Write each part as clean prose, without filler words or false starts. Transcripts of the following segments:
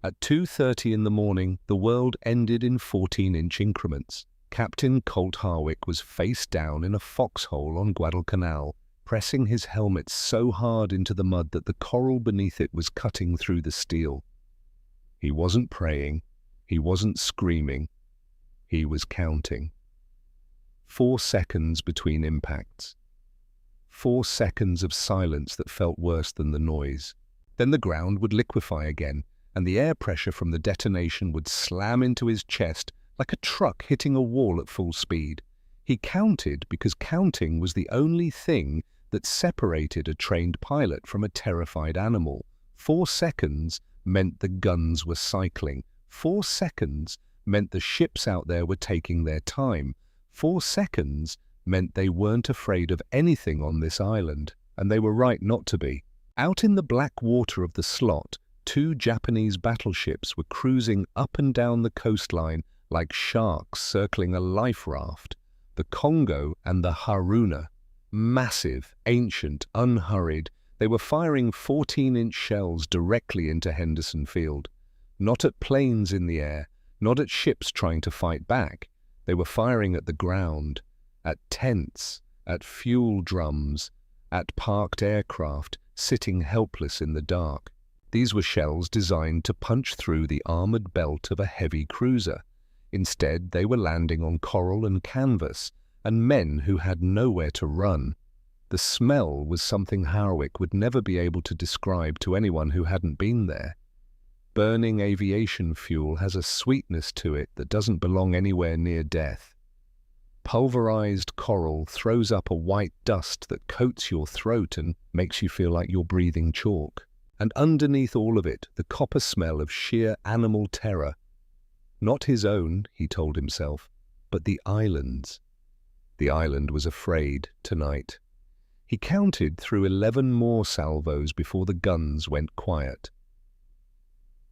At 2:30 in the morning, the world ended in 14-inch increments. Captain Colt Harwick was face down in a foxhole on Guadalcanal, pressing his helmet so hard into the mud that the coral beneath it was cutting through the steel. He wasn't praying, he wasn't screaming, he was counting. 4 seconds between impacts. 4 seconds of silence that felt worse than the noise. Then the ground would liquefy again, and the air pressure from the detonation would slam into his chest like a truck hitting a wall at full speed. He counted because counting was the only thing that separated a trained pilot from a terrified animal. 4 seconds meant the guns were cycling. 4 seconds meant the ships out there were taking their time. 4 seconds meant they weren't afraid of anything on this island, and they were right not to be. Out in the black water of the slot, 2 Japanese battleships were cruising up and down the coastline like sharks circling a life raft. The Congo and the Haruna, massive, ancient, unhurried, they were firing 14-inch shells directly into Henderson Field. Not at planes in the air, not at ships trying to fight back. They were firing at the ground, at tents, at fuel drums, at parked aircraft sitting helpless in the dark. These were shells designed to punch through the armored belt of a heavy cruiser. Instead, they were landing on coral and canvas, and men who had nowhere to run. The smell was something Harwick would never be able to describe to anyone who hadn't been there. Burning aviation fuel has a sweetness to it that doesn't belong anywhere near death. Pulverized coral throws up a white dust that coats your throat and makes you feel like you're breathing chalk. And underneath all of it, the copper smell of sheer animal terror. Not his own, he told himself, but the island's. The island was afraid tonight. He counted through 11 more salvos before the guns went quiet.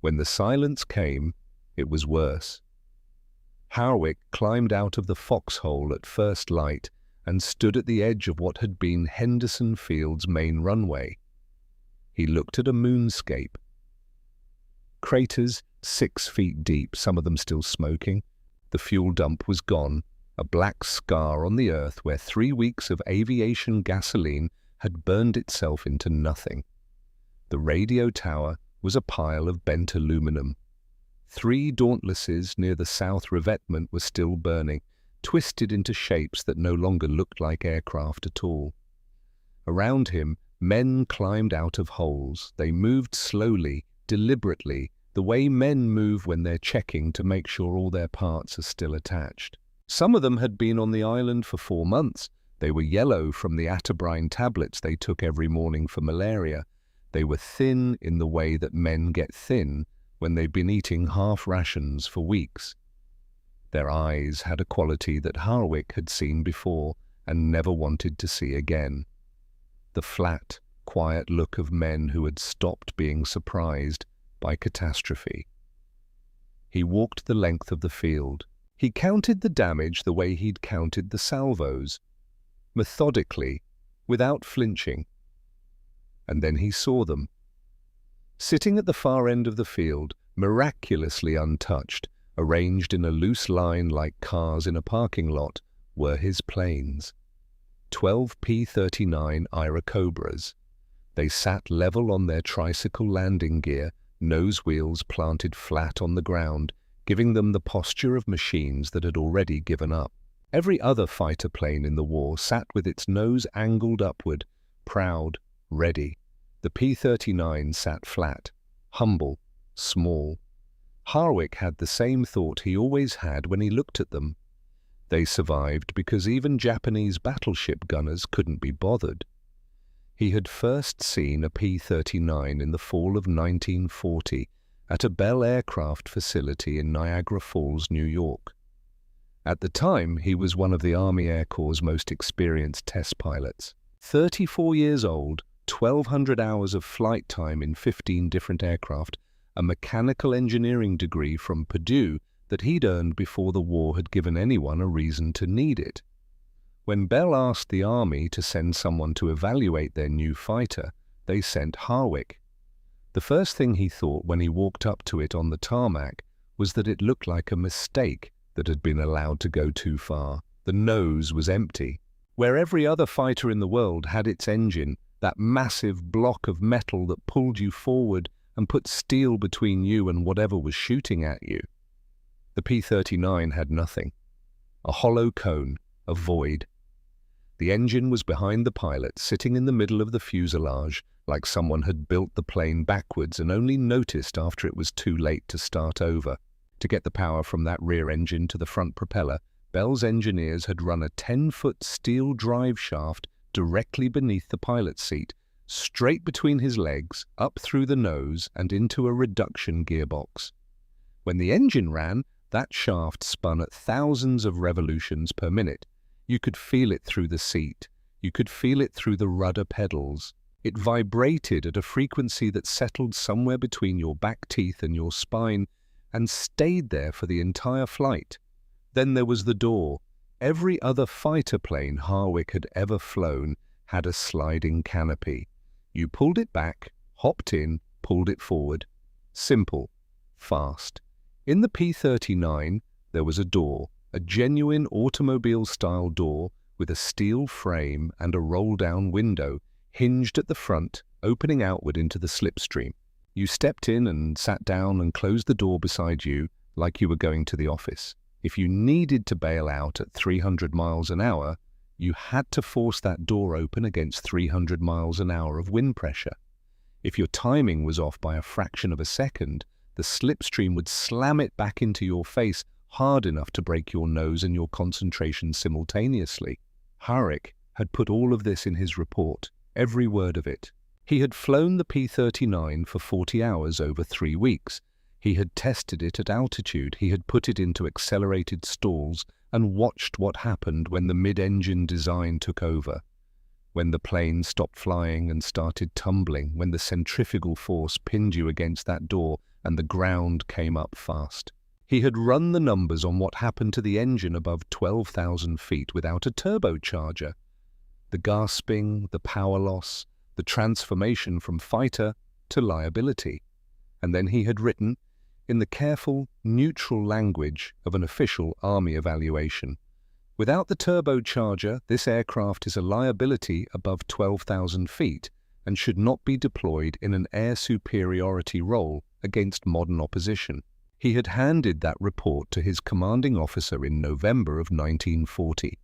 When the silence came, it was worse. Harwick climbed out of the foxhole at first light and stood at the edge of what had been Henderson Field's main runway. He looked at a moonscape. Craters 6 feet deep, some of them still smoking. The fuel dump was gone, a black scar on the earth where 3 weeks of aviation gasoline had burned itself into nothing. The radio tower was a pile of bent aluminum. 3 Dauntlesses near the south revetment were still burning, twisted into shapes that no longer looked like aircraft at all. Around him, men climbed out of holes. They moved slowly, deliberately, the way men move when they're checking to make sure all their parts are still attached. Some of them had been on the island for 4 months. They were yellow from the atabrine tablets they took every morning for malaria. They were thin in the way that men get thin when they've been eating half rations for weeks. Their eyes had a quality that Harwick had seen before and never wanted to see again. The flat, quiet look of men who had stopped being surprised by catastrophe. He walked the length of the field. He counted the damage the way he'd counted the salvos, methodically, without flinching. And then he saw them. Sitting at the far end of the field, miraculously untouched, arranged in a loose line like cars in a parking lot, were his planes. 12 P-39 Iracobras. They sat level on their tricycle landing gear, nose wheels planted flat on the ground, giving them the posture of machines that had already given up. Every other fighter plane in the war sat with its nose angled upward, proud, ready. The P-39 sat flat, humble, small. Harwick had the same thought he always had when he looked at them. They survived because even Japanese battleship gunners couldn't be bothered. He had first seen a P-39 in the fall of 1940 at a Bell aircraft facility in Niagara Falls, New York. At the time, he was one of the Army Air Corps' most experienced test pilots. 34 years old, 1,200 hours of flight time in 15 different aircraft, a mechanical engineering degree from Purdue that he'd earned before the war had given anyone a reason to need it. When Bell asked the Army to send someone to evaluate their new fighter, they sent Harwick. The first thing he thought when he walked up to it on the tarmac was that it looked like a mistake that had been allowed to go too far. The nose was empty. Where every other fighter in the world had its engine, that massive block of metal that pulled you forward and put steel between you and whatever was shooting at you. The P-39 had nothing. A hollow cone, a void. The engine was behind the pilot, sitting in the middle of the fuselage, like someone had built the plane backwards and only noticed after it was too late to start over. To get the power from that rear engine to the front propeller, Bell's engineers had run a 10-foot steel drive shaft directly beneath the pilot's seat, straight between his legs, up through the nose and into a reduction gearbox. When the engine ran, that shaft spun at thousands of revolutions per minute. You could feel it through the seat. You could feel it through the rudder pedals. It vibrated at a frequency that settled somewhere between your back teeth and your spine and stayed there for the entire flight. Then there was the door. Every other fighter plane Harwick had ever flown had a sliding canopy. You pulled it back, hopped in, pulled it forward. Simple. Fast. In the P-39, there was a door, a genuine automobile-style door with a steel frame and a roll-down window, hinged at the front, opening outward into the slipstream. You stepped in and sat down and closed the door beside you like you were going to the office. If you needed to bail out at 300 miles an hour, you had to force that door open against 300 miles an hour of wind pressure. If your timing was off by a fraction of a second, the slipstream would slam it back into your face hard enough to break your nose and your concentration simultaneously. Harwick had put all of this in his report, every word of it. He had flown the P-39 for 40 hours over 3 weeks. He had tested it at altitude. He had put it into accelerated stalls and watched what happened when the mid-engine design took over. When the plane stopped flying and started tumbling, when the centrifugal force pinned you against that door and the ground came up fast. He had run the numbers on what happened to the engine above 12,000 feet without a turbocharger. The gasping, the power loss, the transformation from fighter to liability. And then he had written, in the careful, neutral language of an official Army evaluation, without the turbocharger, this aircraft is a liability above 12,000 feet and should not be deployed in an air superiority role against modern opposition. He had handed that report to his commanding officer in November of 1940.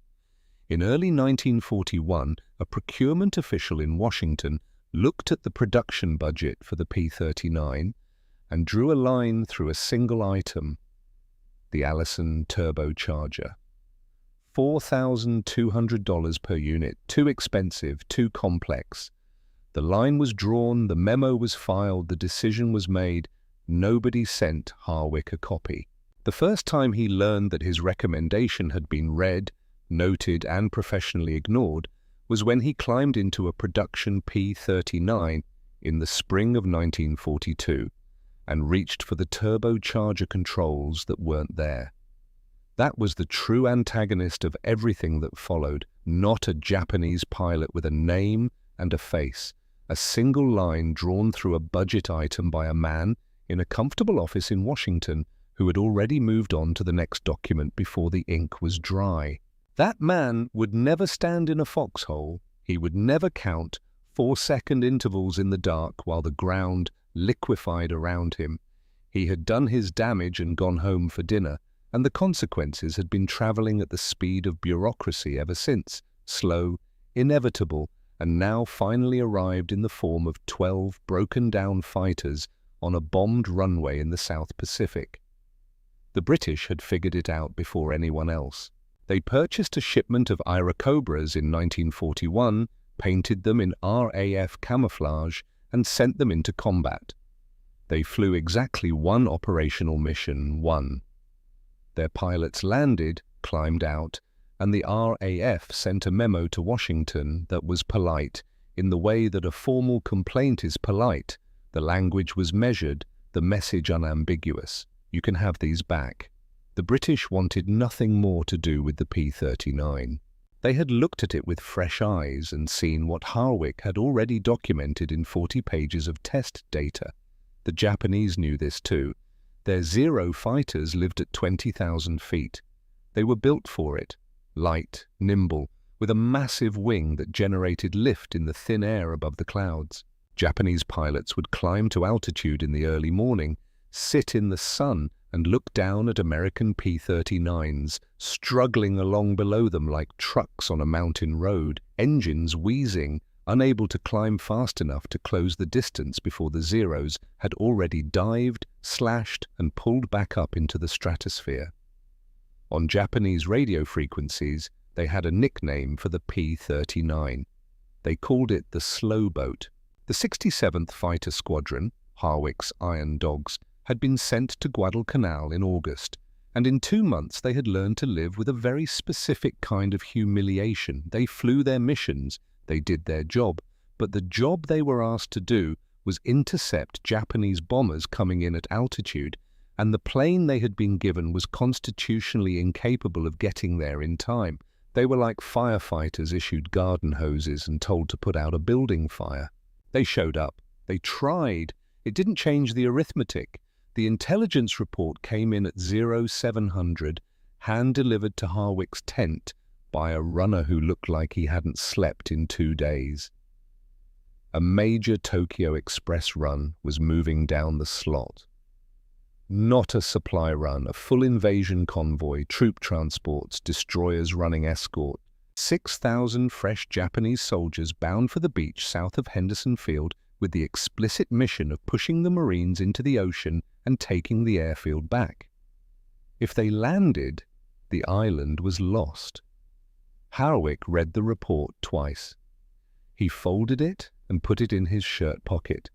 In early 1941, a procurement official in Washington looked at the production budget for the P-39 and drew a line through a single item, the Allison turbocharger. $4,200 per unit, too expensive, too complex. The line was drawn, the memo was filed, the decision was made. Nobody sent Harwick a copy. The first time he learned that his recommendation had been read, noted, and professionally ignored was when he climbed into a production P-39 in the spring of 1942 and reached for the turbocharger controls that weren't there. That was the true antagonist of everything that followed, not a Japanese pilot with a name and a face, a single line drawn through a budget item by a man in a comfortable office in Washington who had already moved on to the next document before the ink was dry. That man would never stand in a foxhole. He would never count 4-second intervals in the dark while the ground liquefied around him. He had done his damage and gone home for dinner, and the consequences had been traveling at the speed of bureaucracy ever since, slow, inevitable, and now finally arrived in the form of 12 broken-down fighters on a bombed runway in the South Pacific. The British had figured it out before anyone else. They purchased a shipment of Iracobras in 1941, painted them in RAF camouflage, and sent them into combat. They flew exactly one operational mission, one. Their pilots landed, climbed out, and the RAF sent a memo to Washington that was polite, in the way that a formal complaint is polite. The language was measured, the message unambiguous. You can have these back. The British wanted nothing more to do with the P-39. They had looked at it with fresh eyes and seen what Harwick had already documented in 40 pages of test data. The Japanese knew this too. Their Zero fighters lived at 20,000 feet. They were built for it, light, nimble, with a massive wing that generated lift in the thin air above the clouds. Japanese pilots would climb to altitude in the early morning, sit in the sun, and look down at American P-39s, struggling along below them like trucks on a mountain road, engines wheezing, unable to climb fast enough to close the distance before the Zeros had already dived, slashed, and pulled back up into the stratosphere. On Japanese radio frequencies, they had a nickname for the P-39. They called it the Slow Boat. The 67th Fighter Squadron, Harwick's Iron Dogs, had been sent to Guadalcanal in August, and in 2 months they had learned to live with a very specific kind of humiliation. They flew their missions, they did their job, but the job they were asked to do was intercept Japanese bombers coming in at altitude, and the plane they had been given was constitutionally incapable of getting there in time. They were like firefighters issued garden hoses and told to put out a building fire. They showed up. They tried. It didn't change the arithmetic. The intelligence report came in at 0700, hand-delivered to Harwick's tent by a runner who looked like he hadn't slept in 2 days. A major Tokyo Express run was moving down the slot. Not a supply run, a full invasion convoy, troop transports, destroyers running escort. 6,000 fresh Japanese soldiers bound for the beach south of Henderson Field with the explicit mission of pushing the Marines into the ocean and taking the airfield back. If they landed, the island was lost. Harwick read the report twice. He folded it and put it in his shirt pocket.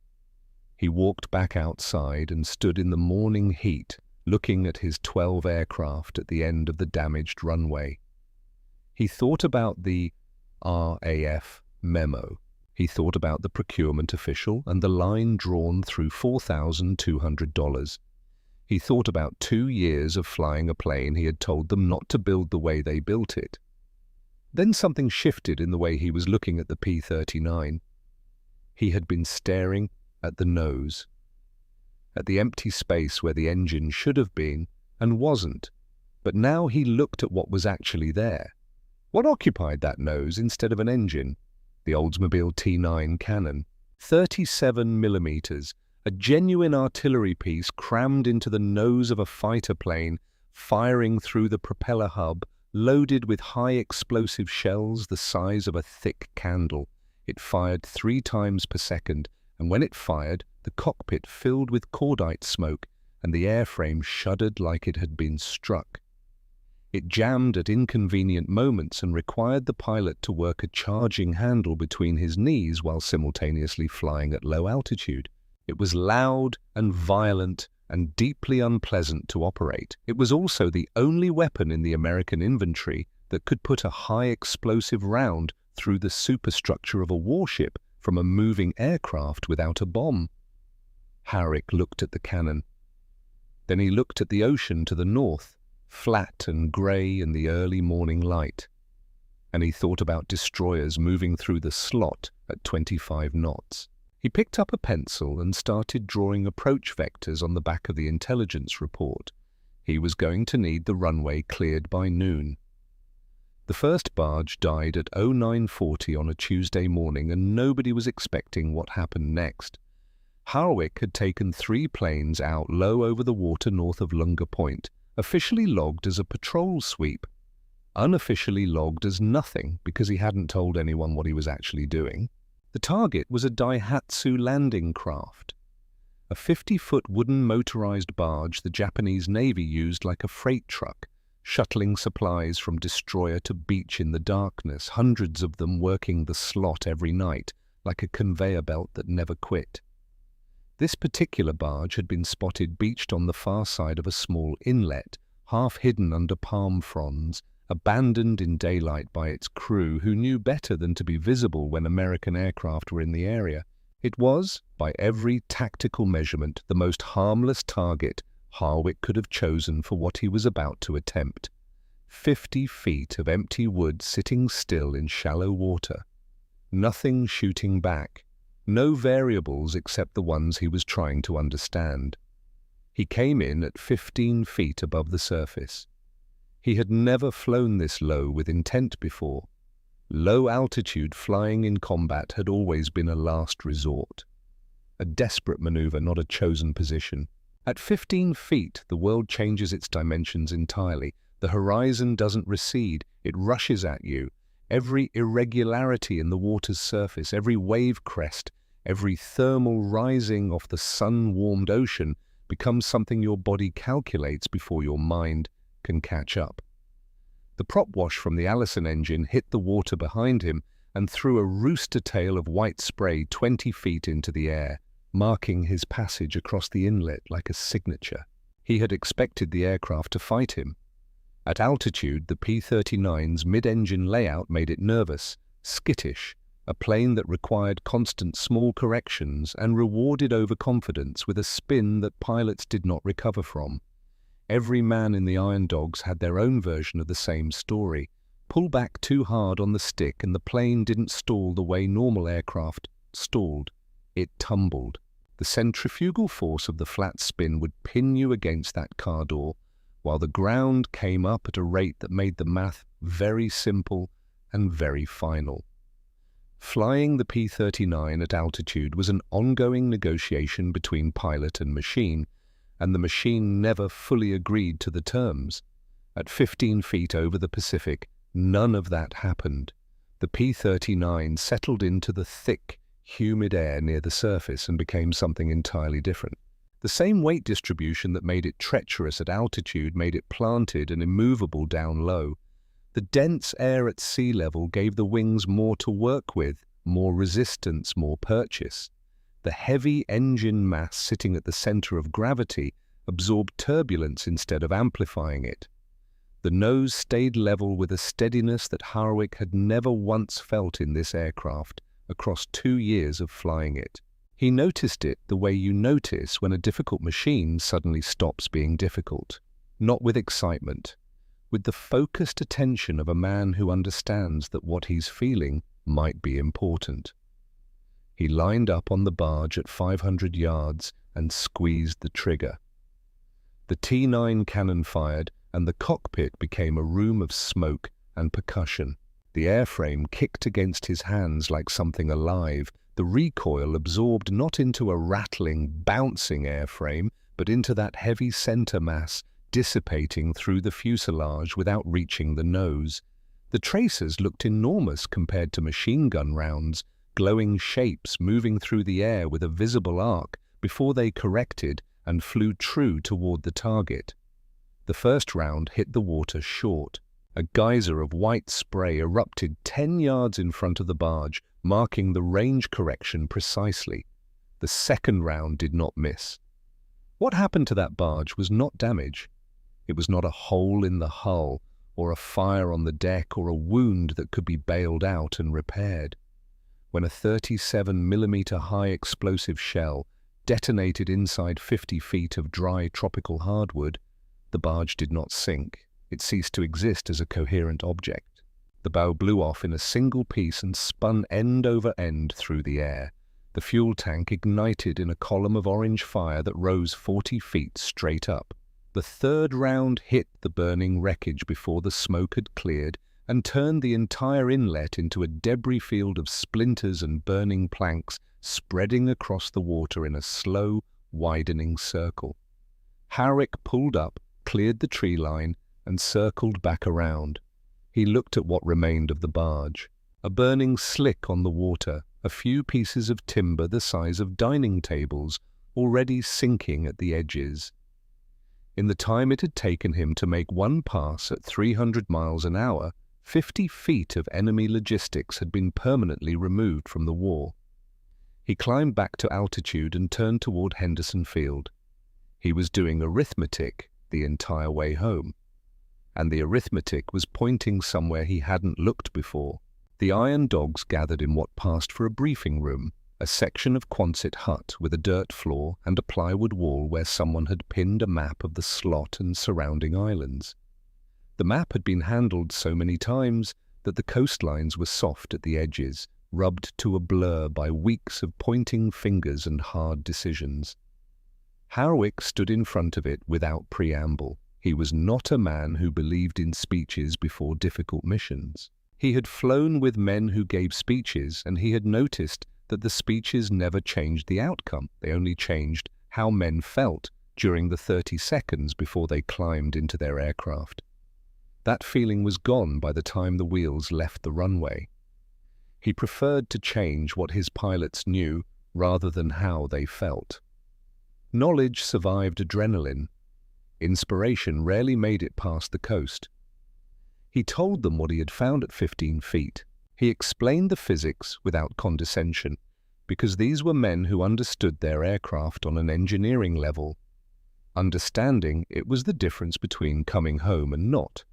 He walked back outside and stood in the morning heat, looking at his 12 aircraft at the end of the damaged runway. He thought about the RAF memo. He thought about the procurement official and the line drawn through $4,200. He thought about 2 years of flying a plane he had told them not to build the way they built it. Then something shifted in the way he was looking at the P-39. He had been staring at the nose, at the empty space where the engine should have been and wasn't, but now he looked at what was actually there. What occupied that nose instead of an engine? The Oldsmobile T9 cannon, 37 millimeters, a genuine artillery piece crammed into the nose of a fighter plane, firing through the propeller hub, loaded with high explosive shells the size of a thick candle. It fired 3 times per second, and when it fired, the cockpit filled with cordite smoke, and the airframe shuddered like it had been struck. It jammed at inconvenient moments and required the pilot to work a charging handle between his knees while simultaneously flying at low altitude. It was loud and violent and deeply unpleasant to operate. It was also the only weapon in the American inventory that could put a high explosive round through the superstructure of a warship from a moving aircraft without a bomb. Harwick looked at the cannon. Then he looked at the ocean to the north, flat and grey in the early morning light. And he thought about destroyers moving through the slot at 25 knots. He picked up a pencil and started drawing approach vectors on the back of the intelligence report. He was going to need the runway cleared by noon. The first barge died at 0940 on a Tuesday morning, and nobody was expecting what happened next. Harwick had taken 3 planes out low over the water north of Lunga Point, officially logged as a patrol sweep, unofficially logged as nothing because he hadn't told anyone what he was actually doing. The target was a Daihatsu landing craft, a 50-foot wooden motorized barge the Japanese Navy used like a freight truck, shuttling supplies from destroyer to beach in the darkness, hundreds of them working the slot every night like a conveyor belt that never quit. This particular barge had been spotted beached on the far side of a small inlet, half hidden under palm fronds, abandoned in daylight by its crew, who knew better than to be visible when American aircraft were in the area. It was, by every tactical measurement, the most harmless target Harwick could have chosen for what he was about to attempt. 50 feet of empty wood sitting still in shallow water. Nothing shooting back. No variables except the ones he was trying to understand. He came in at 15 feet above the surface. He had never flown this low with intent before. Low-altitude flying in combat had always been a last resort. A desperate maneuver, not a chosen position. At 15 feet, the world changes its dimensions entirely. The horizon doesn't recede, it rushes at you. Every irregularity in the water's surface, every wave crest, every thermal rising off the sun-warmed ocean becomes something your body calculates before your mind can catch up. The prop wash from the Allison engine hit the water behind him and threw a rooster tail of white spray 20 feet into the air, marking his passage across the inlet like a signature. He had expected the aircraft to fight him. At altitude, the P-39's mid-engine layout made it nervous, skittish, a plane that required constant small corrections and rewarded overconfidence with a spin that pilots did not recover from. Every man in the Iron Dogs had their own version of the same story. Pull back too hard on the stick and the plane didn't stall the way normal aircraft stalled. It tumbled. The centrifugal force of the flat spin would pin you against that car door, while the ground came up at a rate that made the math very simple and very final. Flying the P-39 at altitude was an ongoing negotiation between pilot and machine, and the machine never fully agreed to the terms. At 15 feet over the Pacific, none of that happened. The P-39 settled into the thick, humid air near the surface and became something entirely different. The same weight distribution that made it treacherous at altitude made it planted and immovable down low. The dense air at sea level gave the wings more to work with, more resistance, more purchase. The heavy engine mass sitting at the center of gravity absorbed turbulence instead of amplifying it. The nose stayed level with a steadiness that Harwick had never once felt in this aircraft across 2 years of flying it. He noticed it the way you notice when a difficult machine suddenly stops being difficult. Not with excitement, with the focused attention of a man who understands that what he's feeling might be important. He lined up on the barge at 500 yards and squeezed the trigger. The T-9 cannon fired, and the cockpit became a room of smoke and percussion. The airframe kicked against his hands like something alive. The recoil absorbed not into a rattling, bouncing airframe, but into that heavy center mass, dissipating through the fuselage without reaching the nose. The tracers looked enormous compared to machine gun rounds, glowing shapes moving through the air with a visible arc before they corrected and flew true toward the target. The first round hit the water short. A geyser of white spray erupted 10 yards in front of the barge, marking the range correction precisely. The second round did not miss. What happened to that barge was not damage. It was not a hole in the hull, or a fire on the deck, or a wound that could be bailed out and repaired. When a 37mm high explosive shell detonated inside 50 feet of dry tropical hardwood, the barge did not sink. It ceased to exist as a coherent object. The bow blew off in a single piece and spun end over end through the air. The fuel tank ignited in a column of orange fire that rose 40 feet straight up. The third round hit the burning wreckage before the smoke had cleared and turned the entire inlet into a debris field of splinters and burning planks spreading across the water in a slow, widening circle. Harwick pulled up, cleared the tree line, and circled back around. He looked at what remained of the barge. A burning slick on the water, a few pieces of timber the size of dining tables, already sinking at the edges. In the time it had taken him to make one pass at 300 miles an hour, 50 feet of enemy logistics had been permanently removed from the war. He climbed back to altitude and turned toward Henderson Field. He was doing arithmetic the entire way home, and the arithmetic was pointing somewhere he hadn't looked before. The Iron Dogs gathered in what passed for a briefing room, a section of Quonset hut with a dirt floor and a plywood wall where someone had pinned a map of the slot and surrounding islands. The map had been handled so many times that the coastlines were soft at the edges, rubbed to a blur by weeks of pointing fingers and hard decisions. Harwick stood in front of it without preamble. He was not a man who believed in speeches before difficult missions. He had flown with men who gave speeches, and he had noticed that the speeches never changed the outcome. They only changed how men felt during the 30 seconds before they climbed into their aircraft. That feeling was gone by the time the wheels left the runway. He preferred to change what his pilots knew rather than how they felt. Knowledge survived adrenaline. Inspiration rarely made it past the coast. He told them what he had found at 15 feet. He explained the physics without condescension, because these were men who understood their aircraft on an engineering level. Understanding it was the difference between coming home and not.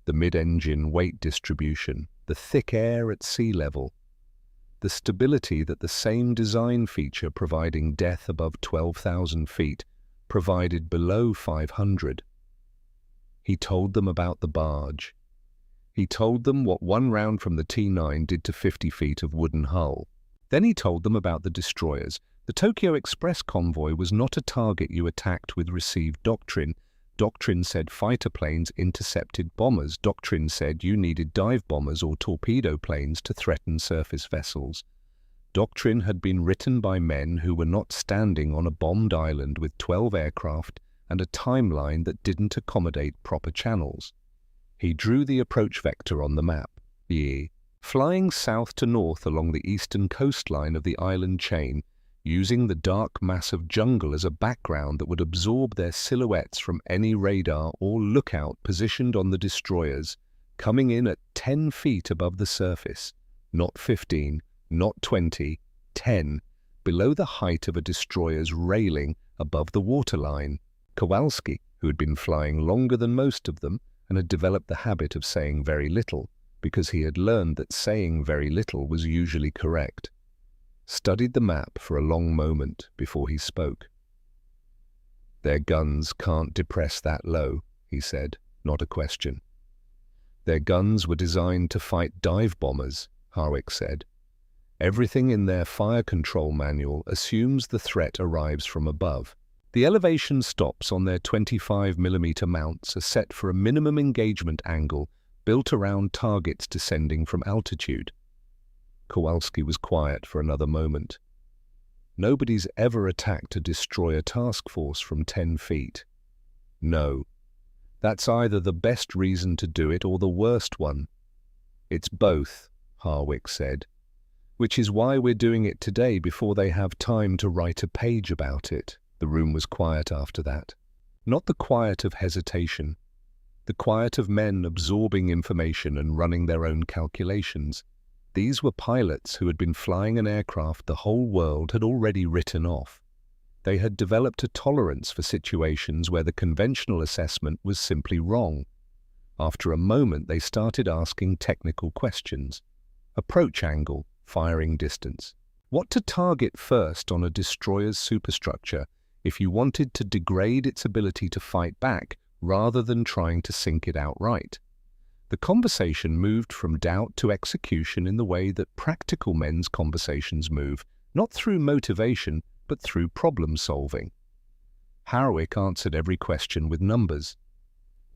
The mid-engine weight distribution, the thick air at sea level, the stability that the same design feature providing death above 12,000 feet provided below 500. He told them about the barge. He told them what one round from the T-9 did to 50 feet of wooden hull. Then he told them about the destroyers. The Tokyo Express convoy was not a target you attacked with received doctrine. Doctrine said fighter planes intercepted bombers. Doctrine said you needed dive bombers or torpedo planes to threaten surface vessels. Doctrine had been written by men who were not standing on a bombed island with 12 aircraft and a timeline that didn't accommodate proper channels. He drew the approach vector on the map, flying south to north along the eastern coastline of the island chain, using the dark mass of jungle as a background that would absorb their silhouettes from any radar or lookout positioned on the destroyers, coming in at 10 feet above the surface, not 15, not 20, 10, below the height of a destroyer's railing above the waterline. Kowalski, who had been flying longer than most of them and had developed the habit of saying very little, because he had learned that saying very little was usually correct, studied the map for a long moment before he spoke. "Their guns can't depress that low," he said, not a question. "Their guns were designed to fight dive bombers," Harwick said. "Everything in their fire control manual assumes the threat arrives from above. The elevation stops on their 25mm mounts are set for a minimum engagement angle built around targets descending from altitude." Kowalski was quiet for another moment. "Nobody's ever attacked a destroyer task force from 10 feet. No. That's either the best reason to do it or the worst one." "It's both," Harwick said. "Which is why we're doing it today before they have time to write a page about it." The room was quiet after that. Not the quiet of hesitation. The quiet of men absorbing information and running their own calculations. These were pilots who had been flying an aircraft the whole world had already written off. They had developed a tolerance for situations where the conventional assessment was simply wrong. After a moment, they started asking technical questions. Approach angle, firing distance. What to target first on a destroyer's superstructure if you wanted to degrade its ability to fight back rather than trying to sink it outright? The conversation moved from doubt to execution in the way that practical men's conversations move, not through motivation, but through problem solving. Harwick answered every question with numbers.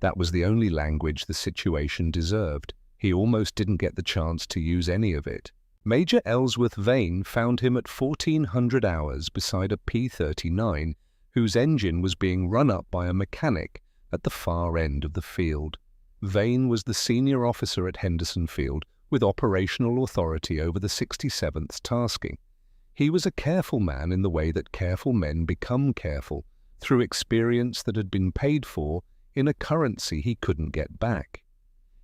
That was the only language the situation deserved. He almost didn't get the chance to use any of it. Major Ellsworth Vane found him at 1400 hours beside a P-39, whose engine was being run up by a mechanic at the far end of the field. Vane was the senior officer at Henderson Field with operational authority over the 67th's tasking. He was a careful man in the way that careful men become careful, through experience that had been paid for in a currency he couldn't get back.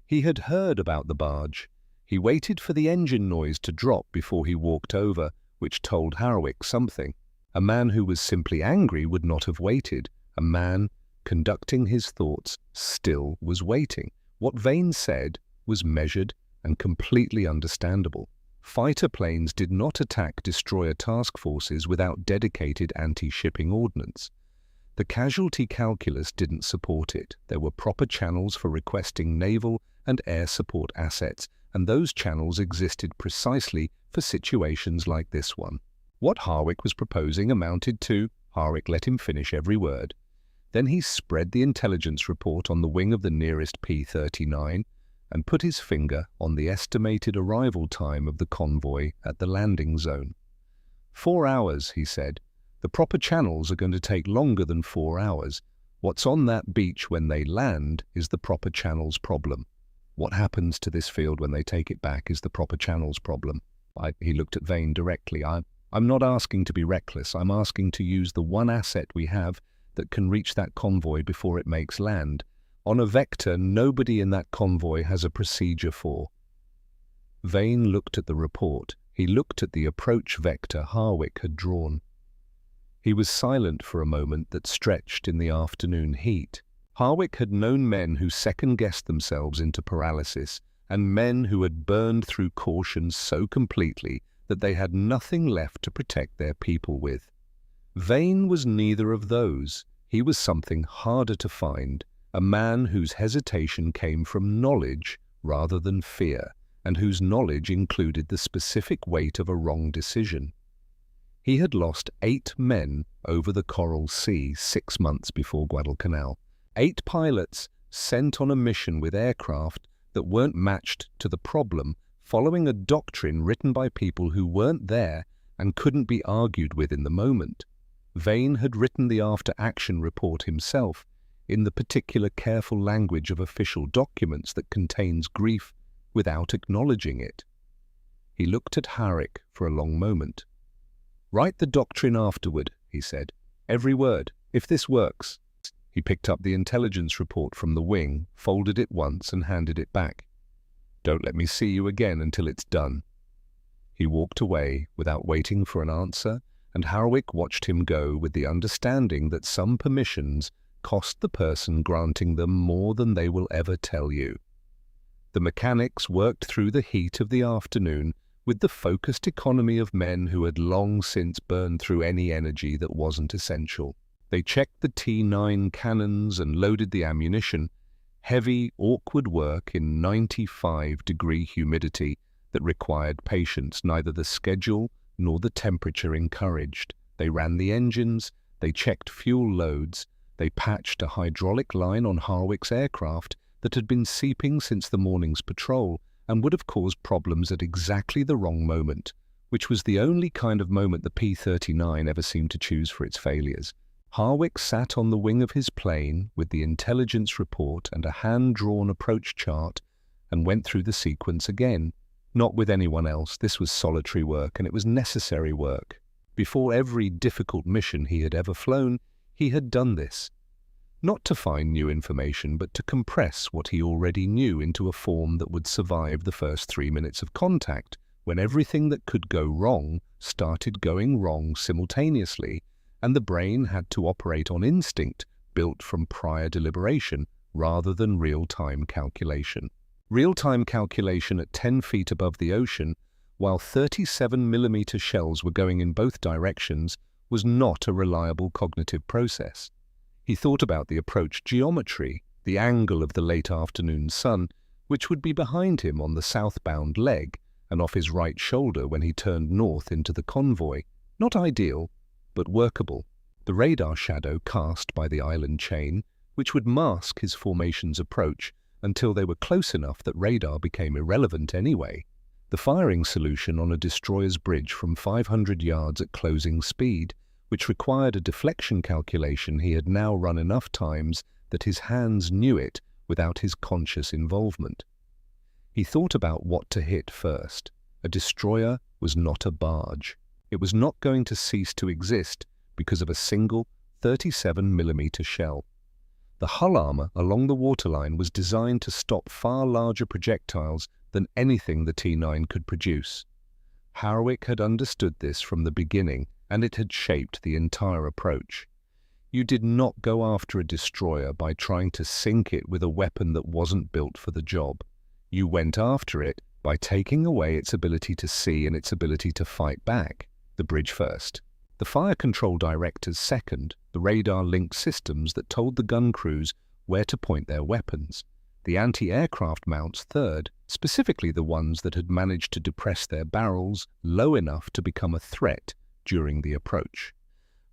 He had heard about the barge. He waited for the engine noise to drop before he walked over, which told Harwick something. A man who was simply angry would not have waited. A man conducting his thoughts still was waiting. What Vane said was measured and completely understandable. Fighter planes did not attack destroyer task forces without dedicated anti-shipping ordnance. The casualty calculus didn't support it. There were proper channels for requesting naval and air support assets, and those channels existed precisely for situations like this one. What Harwick was proposing amounted to— Harwick let him finish every word. Then he spread the intelligence report on the wing of the nearest P-39 and put his finger on the estimated arrival time of the convoy at the landing zone. 4 hours, he said. The proper channels are going to take longer than 4 hours. What's on that beach when they land is the proper channels problem. What happens to this field when they take it back is the proper channels problem. He looked at Vane directly. I'm not asking to be reckless. I'm asking to use the one asset we have that can reach that convoy before it makes land. On a vector, nobody in that convoy has a procedure for. Vane looked at the report. He looked at the approach vector Harwick had drawn. He was silent for a moment that stretched in the afternoon heat. Harwick had known men who second-guessed themselves into paralysis, and men who had burned through caution so completely that they had nothing left to protect their people with. Vane was neither of those. He was something harder to find, a man whose hesitation came from knowledge rather than fear, and whose knowledge included the specific weight of a wrong decision. He had lost 8 men over the Coral Sea 6 months before Guadalcanal. 8 pilots sent on a mission with aircraft that weren't matched to the problem, following a doctrine written by people who weren't there and couldn't be argued with in the moment. Vane had written the after-action report himself, in the particular careful language of official documents that contains grief without acknowledging it. He looked at Harwick for a long moment. "Write the doctrine afterward," he said. "Every word, if this works." He picked up the intelligence report from the wing, folded it once and handed it back. "Don't let me see you again until it's done." He walked away without waiting for an answer, and Harwick watched him go with the understanding that some permissions cost the person granting them more than they will ever tell you. The mechanics worked through the heat of the afternoon with the focused economy of men who had long since burned through any energy that wasn't essential. They checked the T9 cannons and loaded the ammunition, heavy, awkward work in 95-degree humidity that required patience neither the schedule nor the temperature encouraged. They ran the engines, they checked fuel loads, they patched a hydraulic line on Harwick's aircraft that had been seeping since the morning's patrol and would have caused problems at exactly the wrong moment, which was the only kind of moment the P-39 ever seemed to choose for its failures. Harwick sat on the wing of his plane with the intelligence report and a hand-drawn approach chart and went through the sequence again. Not with anyone else. This was solitary work, and it was necessary work. Before every difficult mission he had ever flown, he had done this. Not to find new information, but to compress what he already knew into a form that would survive the first 3 minutes of contact, when everything that could go wrong started going wrong simultaneously, and the brain had to operate on instinct built from prior deliberation rather than real-time calculation. Real-time calculation at 10 feet above the ocean, while 37mm shells were going in both directions, was not a reliable cognitive process. He thought about the approach geometry, the angle of the late afternoon sun, which would be behind him on the southbound leg and off his right shoulder when he turned north into the convoy. Not ideal, but workable. The radar shadow cast by the island chain, which would mask his formation's approach until they were close enough that radar became irrelevant anyway. The firing solution on a destroyer's bridge from 500 yards at closing speed, which required a deflection calculation he had now run enough times that his hands knew it without his conscious involvement. He thought about what to hit first. A destroyer was not a barge. It was not going to cease to exist because of a single 37mm shell. The hull armor along the waterline was designed to stop far larger projectiles than anything the T9 could produce. Harwick had understood this from the beginning, and it had shaped the entire approach. You did not go after a destroyer by trying to sink it with a weapon that wasn't built for the job. You went after it by taking away its ability to see and its ability to fight back. The bridge first. The fire control directors second, the radar-linked systems that told the gun crews where to point their weapons. The anti-aircraft mounts third, specifically the ones that had managed to depress their barrels low enough to become a threat during the approach.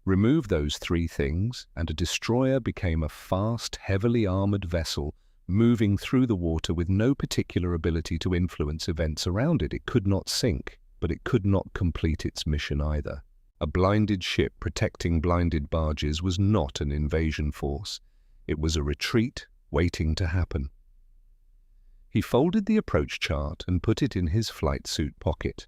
Remove those three things, and a destroyer became a fast, heavily armored vessel moving through the water with no particular ability to influence events around it. It could not sink, but it could not complete its mission either. A blinded ship protecting blinded barges was not an invasion force. It was a retreat waiting to happen. He folded the approach chart and put it in his flight suit pocket.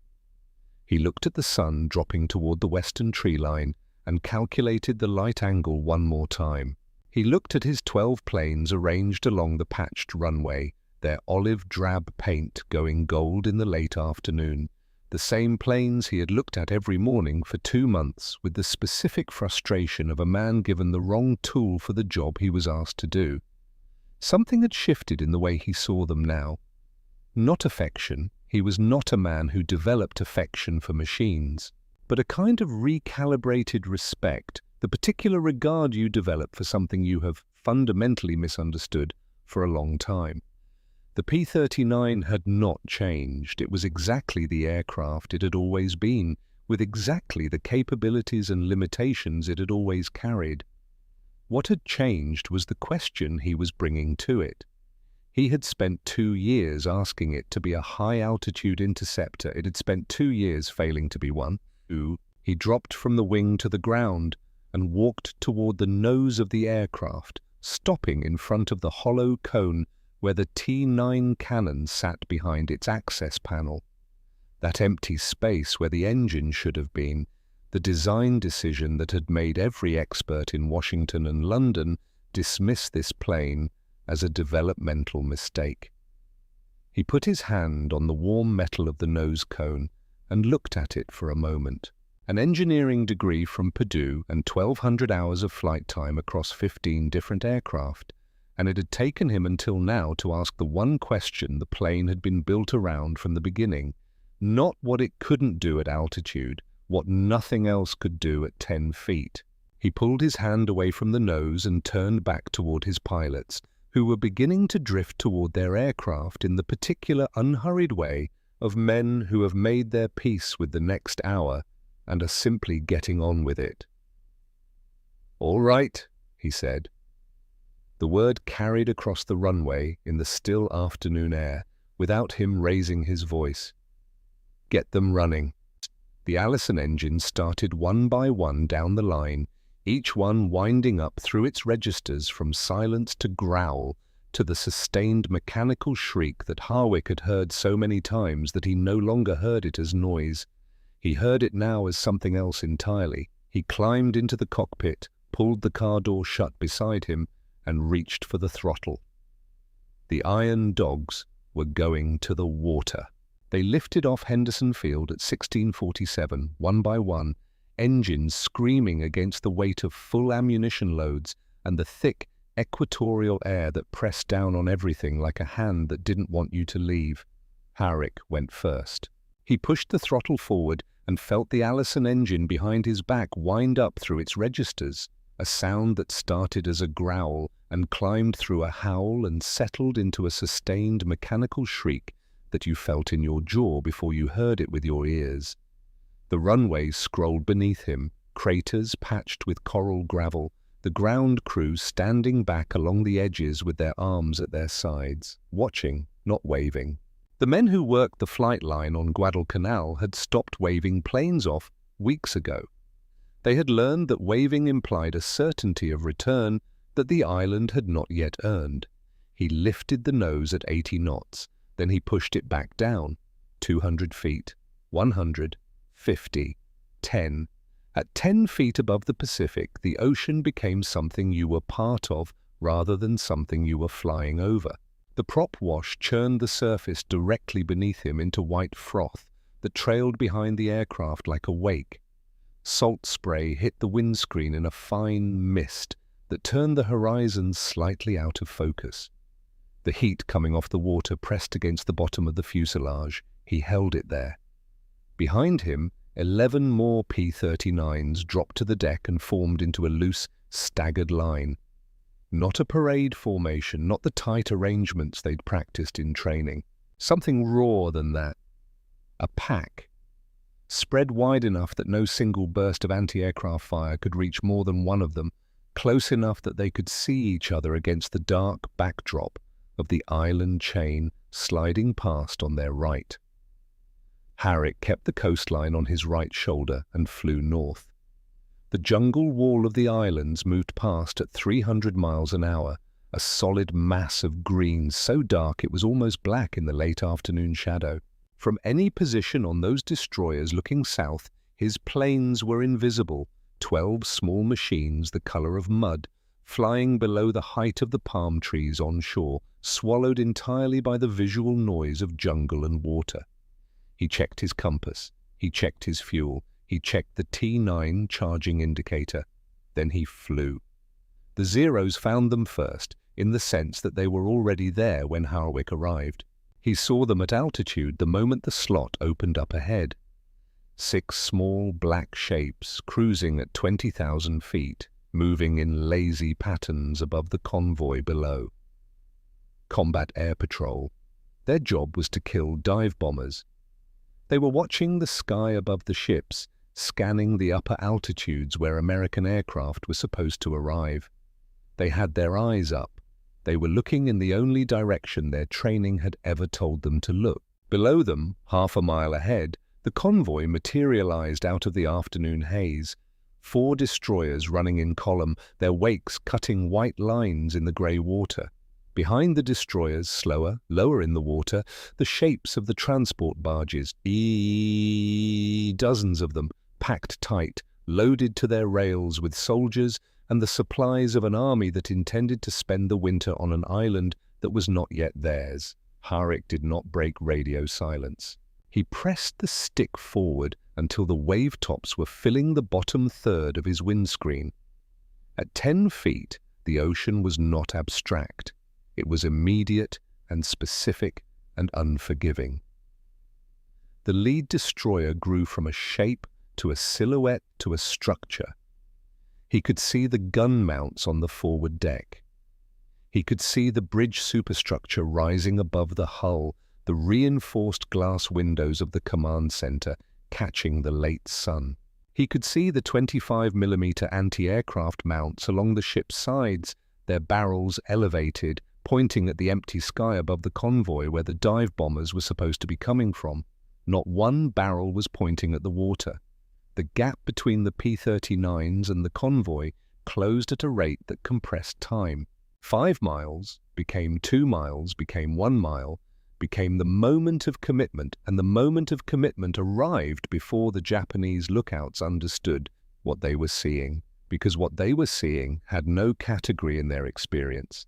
He looked at the sun dropping toward the western tree line and calculated the light angle one more time. He looked at his 12 planes arranged along the patched runway, their olive-drab paint going gold in the late afternoon, the same planes he had looked at every morning for 2 months, with the specific frustration of a man given the wrong tool for the job he was asked to do. Something had shifted in the way he saw them now. Not affection. He was not a man who developed affection for machines, but a kind of recalibrated respect, the particular regard you develop for something you have fundamentally misunderstood for a long time. The P-39 had not changed. It was exactly the aircraft it had always been, with exactly the capabilities and limitations it had always carried. What had changed was the question he was bringing to it. He had spent 2 years asking it to be a high-altitude interceptor. It had spent 2 years failing to be one. He dropped from the wing to the ground and walked toward the nose of the aircraft, stopping in front of the hollow cone where the T-9 cannon sat behind its access panel. That empty space where the engine should have been, the design decision that had made every expert in Washington and London dismiss this plane as a developmental mistake. He put his hand on the warm metal of the nose cone and looked at it for a moment. An engineering degree from Purdue and 1,200 hours of flight time across 15 different aircraft, and it had taken him until now to ask the one question the plane had been built around from the beginning, not what it couldn't do at altitude, what nothing else could do at 10 feet. He pulled his hand away from the nose and turned back toward his pilots, who were beginning to drift toward their aircraft in the particular unhurried way of men who have made their peace with the next hour and are simply getting on with it. "All right," he said. The word carried across the runway in the still afternoon air without him raising his voice. "Get them running." The Allison engines started one by one down the line, each one winding up through its registers from silence to growl to the sustained mechanical shriek that Harwick had heard so many times that he no longer heard it as noise. He heard it now as something else entirely. He climbed into the cockpit, pulled the car door shut beside him, and reached for the throttle. The Iron Dogs were going to the water. They lifted off Henderson Field at 16:47, one by one, engines screaming against the weight of full ammunition loads and the thick, equatorial air that pressed down on everything like a hand that didn't want you to leave. Harwick went first. He pushed the throttle forward and felt the Allison engine behind his back wind up through its registers, a sound that started as a growl and climbed through a howl and settled into a sustained mechanical shriek that you felt in your jaw before you heard it with your ears. The runway scrolled beneath him, craters patched with coral gravel, the ground crew standing back along the edges with their arms at their sides, watching, not waving. The men who worked the flight line on Guadalcanal had stopped waving planes off weeks ago. They had learned that waving implied a certainty of return that the island had not yet earned. He lifted the nose at 80 knots, then he pushed it back down, 200 feet, 100, 50, 10. At 10 feet above the Pacific, the ocean became something you were part of rather than something you were flying over. The prop wash churned the surface directly beneath him into white froth that trailed behind the aircraft like a wake. Salt spray hit the windscreen in a fine mist that turned the horizon slightly out of focus. The heat coming off the water pressed against the bottom of the fuselage. He held it there. Behind him, 11 more P-39s dropped to the deck and formed into a loose, staggered line. Not a parade formation, not the tight arrangements they'd practiced in training. Something rawer than that. A pack, spread wide enough that no single burst of anti-aircraft fire could reach more than one of them, close enough that they could see each other against the dark backdrop of the island chain sliding past on their right. Harwick kept the coastline on his right shoulder and flew north. The jungle wall of the islands moved past at 300 miles an hour, a solid mass of green so dark it was almost black in the late afternoon shadow. From any position on those destroyers looking south, his planes were invisible, 12 small machines the color of mud, flying below the height of the palm trees on shore, swallowed entirely by the visual noise of jungle and water. He checked his compass, he checked his fuel, he checked the T9 charging indicator. Then he flew. The Zeros found them first, in the sense that they were already there when Harwick arrived. He saw them at altitude the moment the slot opened up ahead. 6 small black shapes cruising at 20,000 feet, moving in lazy patterns above the convoy below. Combat Air Patrol. Their job was to kill dive bombers. They were watching the sky above the ships, scanning the upper altitudes where American aircraft were supposed to arrive. They had their eyes up. They were looking in the only direction their training had ever told them to look. Below them, half a mile ahead, the convoy materialized out of the afternoon haze. 4 destroyers running in column, their wakes cutting white lines in the grey water. Behind the destroyers, slower, lower in the water, the shapes of the transport barges, dozens of them, packed tight, loaded to their rails with soldiers and the supplies of an army that intended to spend the winter on an island that was not yet theirs. Harwick did not break radio silence. He pressed the stick forward until the wave tops were filling the bottom third of his windscreen. At 10 feet, the ocean was not abstract. It was immediate and specific and unforgiving. The lead destroyer grew from a shape to a silhouette to a structure. He could see the gun mounts on the forward deck. He could see the bridge superstructure rising above the hull, the reinforced glass windows of the command center catching the late sun. He could see the 25mm anti-aircraft mounts along the ship's sides, their barrels elevated, pointing at the empty sky above the convoy where the dive bombers were supposed to be coming from. Not one barrel was pointing at the water. The gap between the P-39s and the convoy closed at a rate that compressed time. 5 miles became 2 miles, became 1 mile, became the moment of commitment, and the moment of commitment arrived before the Japanese lookouts understood what they were seeing, because what they were seeing had no category in their experience.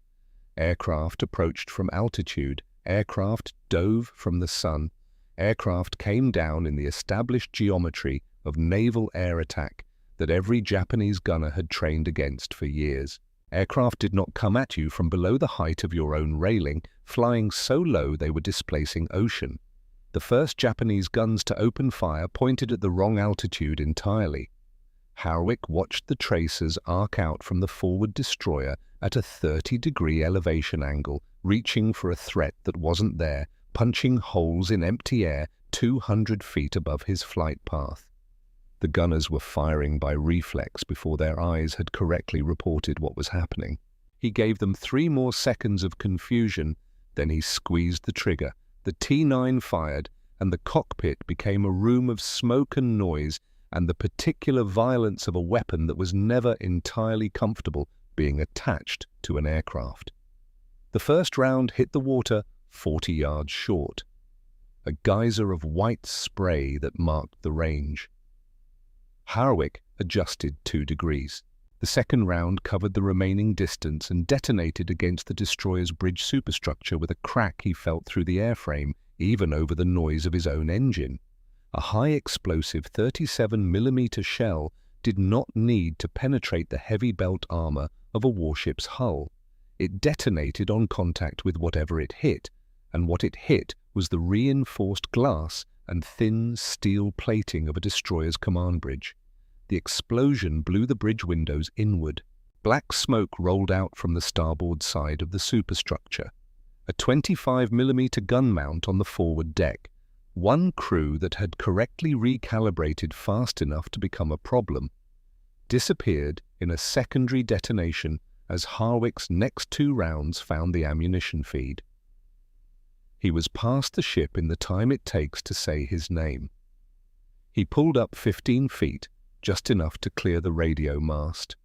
Aircraft approached from altitude, aircraft dove from the sun, aircraft came down in the established geometry of naval air attack that every Japanese gunner had trained against for years. Aircraft did not come at you from below the height of your own railing, flying so low they were displacing ocean. The first Japanese guns to open fire pointed at the wrong altitude entirely. Harwick watched the tracers arc out from the forward destroyer at a 30-degree elevation angle, reaching for a threat that wasn't there, punching holes in empty air 200 feet above his flight path. The gunners were firing by reflex before their eyes had correctly reported what was happening. He gave them 3 more seconds of confusion, then he squeezed the trigger. The T9 fired, and the cockpit became a room of smoke and noise and the particular violence of a weapon that was never entirely comfortable being attached to an aircraft. The first round hit the water 40 yards short, a geyser of white spray that marked the range. Harwick adjusted 2 degrees. The second round covered the remaining distance and detonated against the destroyer's bridge superstructure with a crack he felt through the airframe, even over the noise of his own engine. A high-explosive 37mm shell did not need to penetrate the heavy belt armor of a warship's hull. It detonated on contact with whatever it hit, and what it hit was the reinforced glass and thin steel plating of a destroyer's command bridge. The explosion blew the bridge windows inward. Black smoke rolled out from the starboard side of the superstructure. a 25mm gun mount on the forward deck, one crew that had correctly recalibrated fast enough to become a problem, disappeared in a secondary detonation as Harwick's next 2 rounds found the ammunition feed. He was past the ship in the time it takes to say his name. He pulled up 15 feet, just enough to clear the radio mast,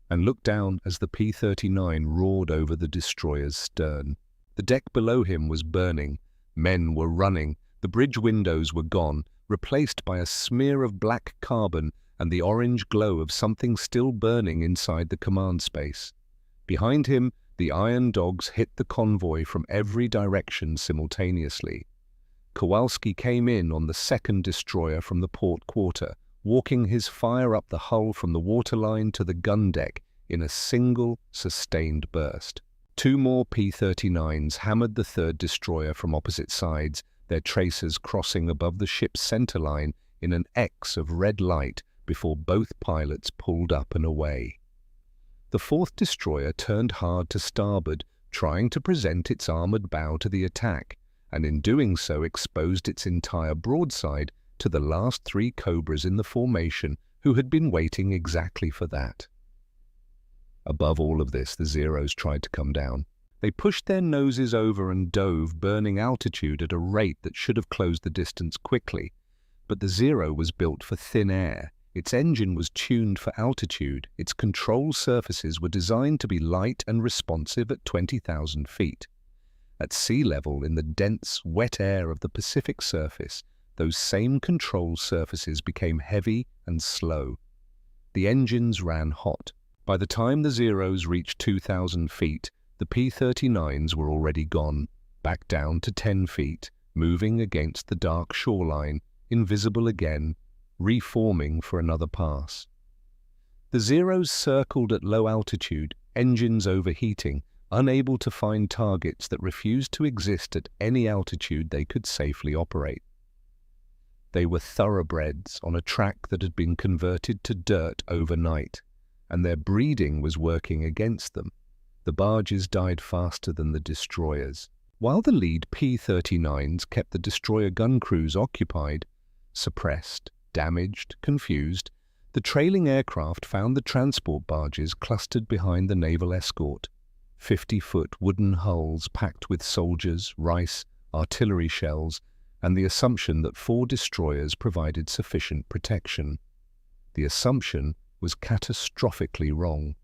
and looked down as the P-39 roared over the destroyer's stern. The deck below him was burning, men were running, the bridge windows were gone, replaced by a smear of black carbon and the orange glow of something still burning inside the command space. Behind him, the iron dogs hit the convoy from every direction simultaneously. Kowalski came in on the second destroyer from the port quarter, walking his fire up the hull from the waterline to the gun deck in a single, sustained burst. 2 more P-39s hammered the third destroyer from opposite sides, their tracers crossing above the ship's centerline in an X of red light before both pilots pulled up and away. The fourth destroyer turned hard to starboard, trying to present its armored bow to the attack, and in doing so exposed its entire broadside to the last 3 Cobras in the formation who had been waiting exactly for that. Above all of this, the Zeros tried to come down. They pushed their noses over and dove, burning altitude at a rate that should have closed the distance quickly. But the Zero was built for thin air. Its engine was tuned for altitude. Its control surfaces were designed to be light and responsive at 20,000 feet. At sea level, in the dense, wet air of the Pacific surface, those same control surfaces became heavy and slow. The engines ran hot. By the time the Zeros reached 2,000 feet, the P-39s were already gone, back down to 10 feet, moving against the dark shoreline, invisible again, reforming for another pass. The Zeros circled at low altitude, engines overheating, unable to find targets that refused to exist at any altitude they could safely operate. They were thoroughbreds on a track that had been converted to dirt overnight, and their breeding was working against them. The barges died faster than the destroyers. While the lead P-39s kept the destroyer gun crews occupied, suppressed, damaged, confused, the trailing aircraft found the transport barges clustered behind the naval escort. 50-foot wooden hulls packed with soldiers, rice, artillery shells, and the assumption that 4 destroyers provided sufficient protection. The assumption was catastrophically wrong.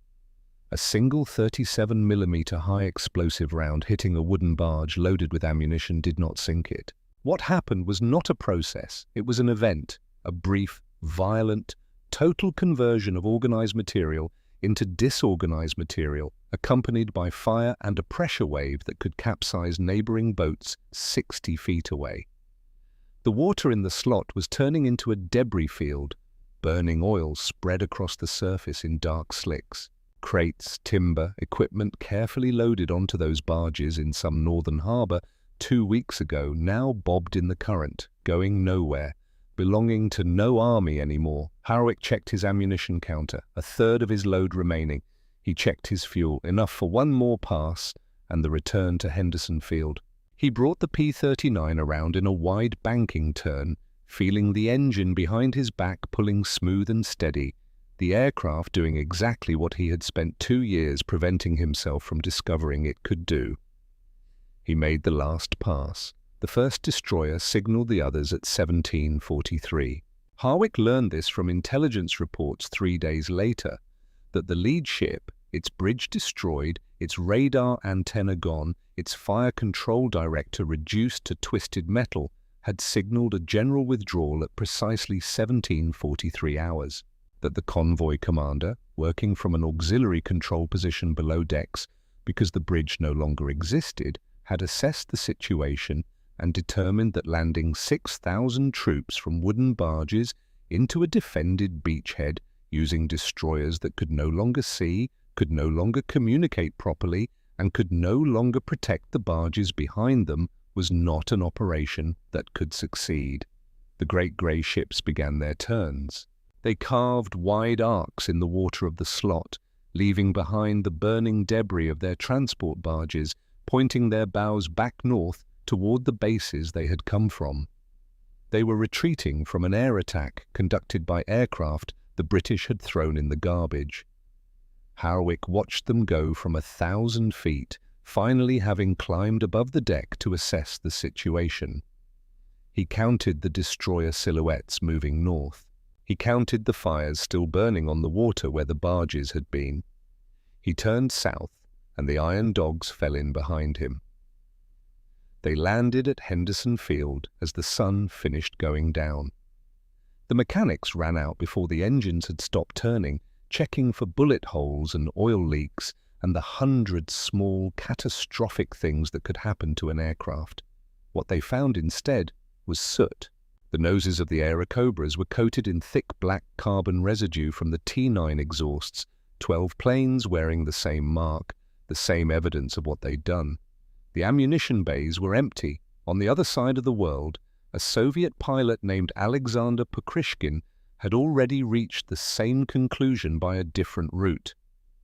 A single 37mm high explosive round hitting a wooden barge loaded with ammunition did not sink it. What happened was not a process, it was an event, a brief, violent, total conversion of organized material into disorganized material, accompanied by fire and a pressure wave that could capsize neighboring boats 60 feet away. The water in the slot was turning into a debris field. Burning oil spread across the surface in dark slicks. Crates, timber, equipment carefully loaded onto those barges in some northern harbor 2 weeks ago now bobbed in the current, going nowhere, belonging to no army anymore. Harwick checked his ammunition counter, a third of his load remaining. He checked his fuel, enough for 1 more pass and the return to Henderson Field. He brought the P-39 around in a wide banking turn, feeling the engine behind his back pulling smooth and steady, the aircraft doing exactly what he had spent 2 years preventing himself from discovering it could do. He made the last pass. The first destroyer signaled the others at 17:43. Harwick learned this from intelligence reports 3 days later, that the lead ship, its bridge destroyed, its radar antenna gone, its fire control director reduced to twisted metal, had signaled a general withdrawal at precisely 17:43 hours. That the convoy commander, working from an auxiliary control position below decks because the bridge no longer existed, had assessed the situation and determined that landing 6,000 troops from wooden barges into a defended beachhead using destroyers that could no longer see, could no longer communicate properly, and could no longer protect the barges behind them was not an operation that could succeed. The great grey ships began their turns. They carved wide arcs in the water of the slot, leaving behind the burning debris of their transport barges pointing their bows back north toward the bases they had come from. They were retreating from an air attack conducted by aircraft the British had thrown in the garbage. Harwick watched them go from 1,000 feet, finally having climbed above the deck to assess the situation. He counted the destroyer silhouettes moving north. He counted the fires still burning on the water where the barges had been. He turned south, and the Iron Dogs fell in behind him. They landed at Henderson Field as the sun finished going down. The mechanics ran out before the engines had stopped turning, checking for bullet holes and oil leaks and the hundred small, catastrophic things that could happen to an aircraft. What they found instead was soot. The noses of the Airacobras were coated in thick black carbon residue from the T9 exhausts, 12 planes wearing the same mark, the same evidence of what they'd done. The ammunition bays were empty. On the other side of the world, a Soviet pilot named Alexander Pokrishkin had already reached the same conclusion by a different route.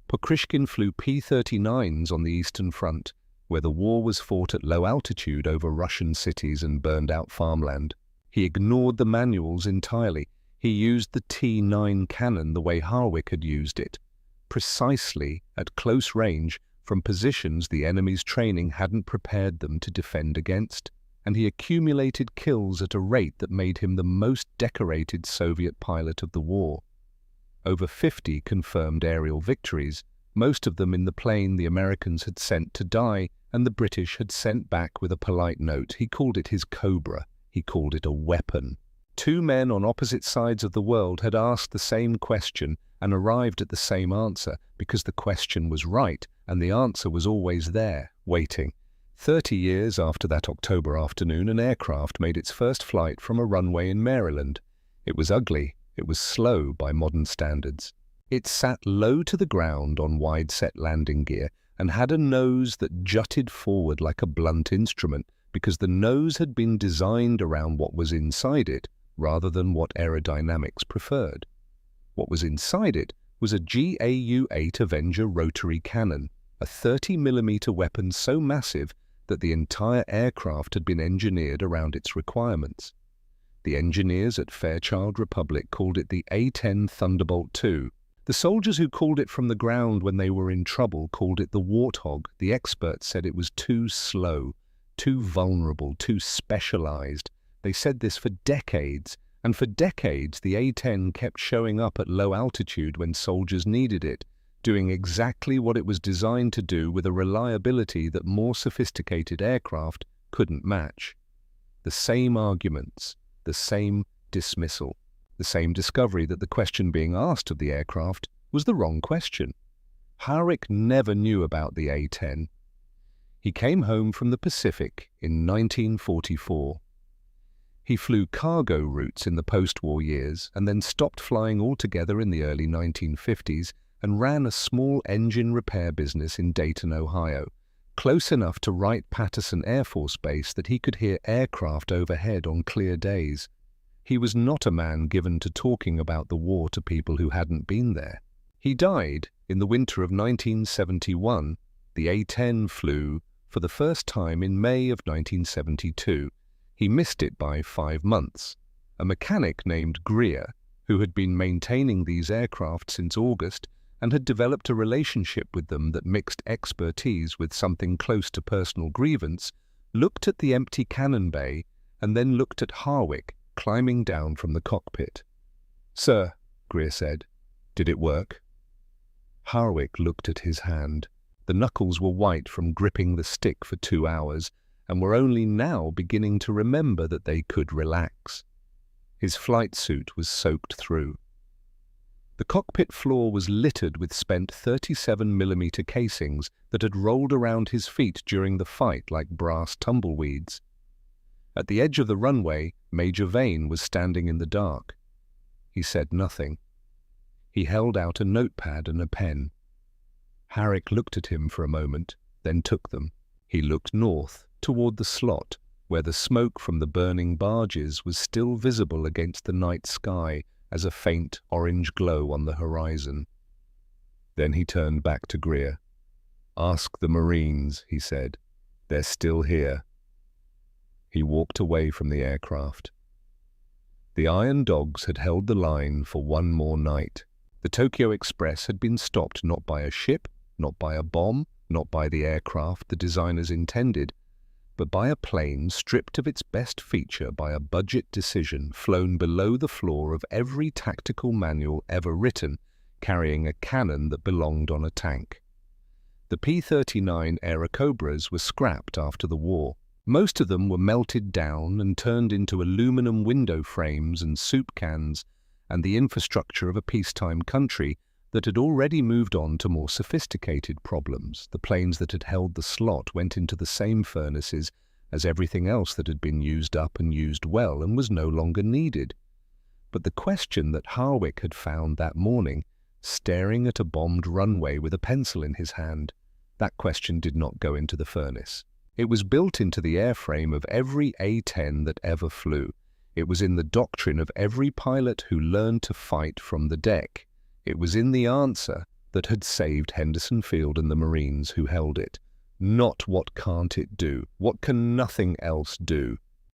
Pokrishkin flew P-39s on the Eastern Front, where the war was fought at low altitude over Russian cities and burned-out farmland. He ignored the manuals entirely. He used the T9 cannon the way Harwick had used it, precisely at close range from positions the enemy's training hadn't prepared them to defend against, and he accumulated kills at a rate that made him the most decorated Soviet pilot of the war. Over 50 confirmed aerial victories, most of them in the plane the Americans had sent to die and the British had sent back with a polite note. He called it his Cobra. He called it a weapon. Two men on opposite sides of the world had asked the same question and arrived at the same answer because the question was right and the answer was always there, waiting. 30 years after that October afternoon, an aircraft made its first flight from a runway in Maryland. It was ugly. It was slow by modern standards. It sat low to the ground on wide-set landing gear and had a nose that jutted forward like a blunt instrument because the nose had been designed around what was inside it rather than what aerodynamics preferred. What was inside it was a GAU-8 Avenger rotary cannon, a 30mm weapon so massive that the entire aircraft had been engineered around its requirements. The engineers at Fairchild Republic called it the A-10 Thunderbolt II. The soldiers who called it from the ground when they were in trouble called it the Warthog. The experts said it was too slow, too vulnerable, too specialized. They said this for decades, and for decades the A-10 kept showing up at low altitude when soldiers needed it, doing exactly what it was designed to do with a reliability that more sophisticated aircraft couldn't match. The same arguments, the same dismissal, the same discovery that the question being asked of the aircraft was the wrong question. Harwick never knew about the A-10. He came home from the Pacific in 1944. He flew cargo routes in the post-war years and then stopped flying altogether in the early 1950s and ran a small engine repair business in Dayton, Ohio, close enough to Wright-Patterson Air Force Base that he could hear aircraft overhead on clear days. He was not a man given to talking about the war to people who hadn't been there. He died in the winter of 1971. The A-10 flew for the first time in May of 1972. He missed it by 5 months. A mechanic named Greer, who had been maintaining these aircraft since August and had developed a relationship with them that mixed expertise with something close to personal grievance, looked at the empty cannon bay and then looked at Harwick climbing down from the cockpit. "Sir," Greer said, "did it work?" Harwick looked at his hand. The knuckles were white from gripping the stick for 2 hours and were only now beginning to remember that they could relax. His flight suit was soaked through. The cockpit floor was littered with spent 37mm casings that had rolled around his feet during the fight like brass tumbleweeds. At the edge of the runway, Major Vane was standing in the dark. He said nothing. He held out a notepad and a pen. Harwick looked at him for a moment, then took them. He looked north, toward the slot, where the smoke from the burning barges was still visible against the night sky as a faint orange glow on the horizon. Then he turned back to Greer. "Ask the Marines," he said. They're still here. He walked away from the aircraft. The Iron Dogs had held the line for one more night. The Tokyo Express had been stopped not by a ship, not by a bomb, not by the aircraft the designers intended, but by a plane stripped of its best feature by a budget decision flown below the floor of every tactical manual ever written, carrying a cannon that belonged on a tank. The P-39 Airacobras were scrapped after the war. Most of them were melted down and turned into aluminum window frames and soup cans and the infrastructure of a peacetime country that had already moved on to more sophisticated problems. The planes that had held the slot went into the same furnaces as everything else that had been used up and used well and was no longer needed. But the question that Harwick had found that morning, staring at a bombed runway with a pencil in his hand, that question did not go into the furnace. It was built into the airframe of every A-10 that ever flew. It was in the doctrine of every pilot who learned to fight from the deck. It was in the answer that had saved Henderson Field and the Marines who held it. Not what can't it do, what can nothing else do,